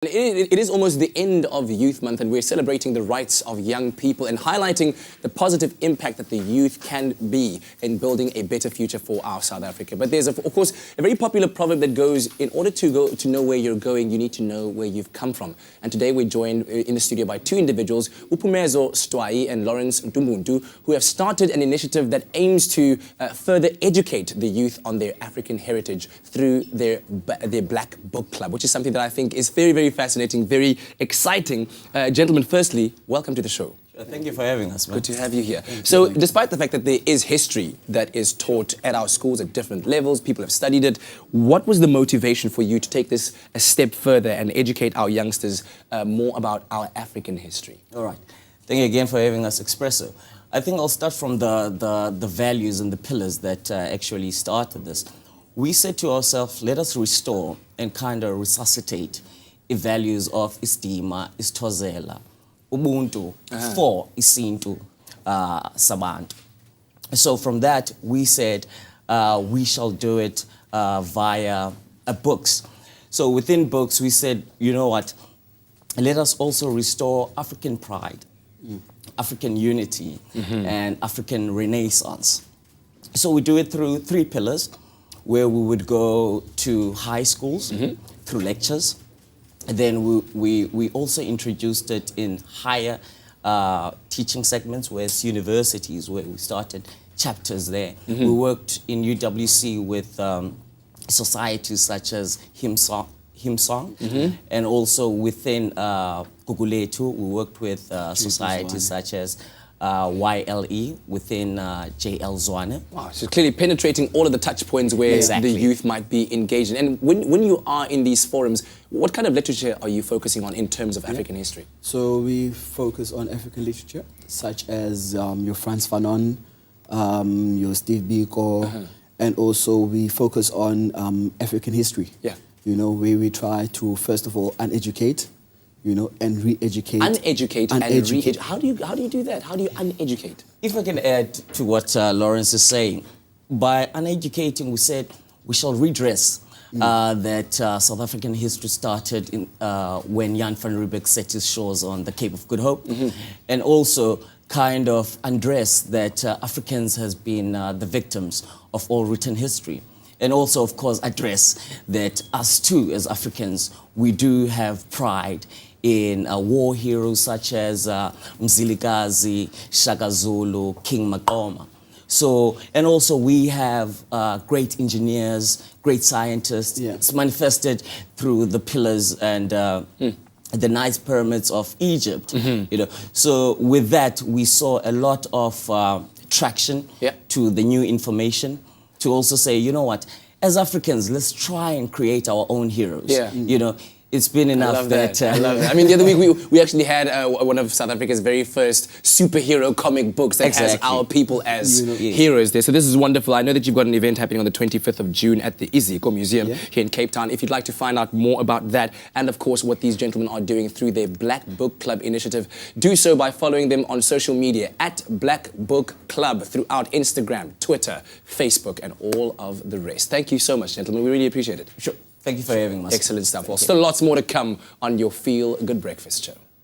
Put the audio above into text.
It is almost the end of Youth Month, and we're celebrating the rights of young people and highlighting the positive impact that the youth can be in building a better future for our South Africa. But there's, of course, a very popular proverb that goes, in order to know where you're going, you need to know where you've come from. And today we're joined in the studio by two individuals, Upumezo Stwai and Lawrence Ntumuntu, who have started an initiative that aims to further educate the youth on their African heritage through their Black Book Club, which is something that I think is very, very fascinating, very exciting. Gentlemen, firstly, welcome to the show. Thank you for having us, man. Good to have you here. So, despite the fact that there is history that is taught at our schools at different levels, people have studied it, what was the motivation for you to take this a step further and educate our youngsters more about our African history? All right. Thank you again for having us, Expresso. I think I'll start from the values and the pillars that actually started this. We said to ourselves, let us restore and kind of resuscitate values of istima, isithozela, ubuntu, for isintu, sabantu. So from that, we said we shall do it via books. So within books, we said, you know what, let us also restore African pride, African unity, and African renaissance. So we do it through three pillars, where we would go to high schools through lectures. And then we also introduced it in higher teaching segments, whereas universities, where we started chapters there. We worked in UWC with societies such as Himsong, and also within Guguletu, we worked with societies such as YLE within JL Zwane. Wow, so clearly penetrating all of the touch points where the youth might be engaged in. And when you are in these forums, what kind of literature are you focusing on in terms of African history? So we focus on African literature, such as your Frantz Fanon, your Steve Biko, and also we focus on African history. Yeah. You know, where we try to, first of all, uneducate, you know, and re-educate. Uneducate and re-educate. How do you do that? How do you uneducate? If I can add to what Lawrence is saying, by uneducating, we said we shall redress that South African history started in, when Jan van Riebeeck set his shores on the Cape of Good Hope, and also kind of undress that Africans has been the victims of all written history. And also, of course, address that us too, as Africans, we do have pride in war heroes such as Mzilikazi, Shaka Zulu, King Makoma. So, and also we have great engineers, great scientists. Yeah. It's manifested through the pillars and the nice pyramids of Egypt. You know, so with that, we saw a lot of traction to the new information, to also say, you know what, as Africans, let's try and create our own heroes. Yeah. You know, it's been enough I love that. I mean, the other week we actually had one of South Africa's very first superhero comic books that has our people as heroes there. So this is wonderful. I know that you've got an event happening on the 25th of June at the Iziko Museum here in Cape Town. If you'd like to find out more about that and, of course, what these gentlemen are doing through their Black Book Club initiative, do so by following them on social media at Black Book Club throughout Instagram, Twitter, Facebook, and all of the rest. Thank you so much, gentlemen. We really appreciate it. Sure. Thank you for having us. Excellent stuff. Well, still lots more to come on your Feel Good Breakfast show.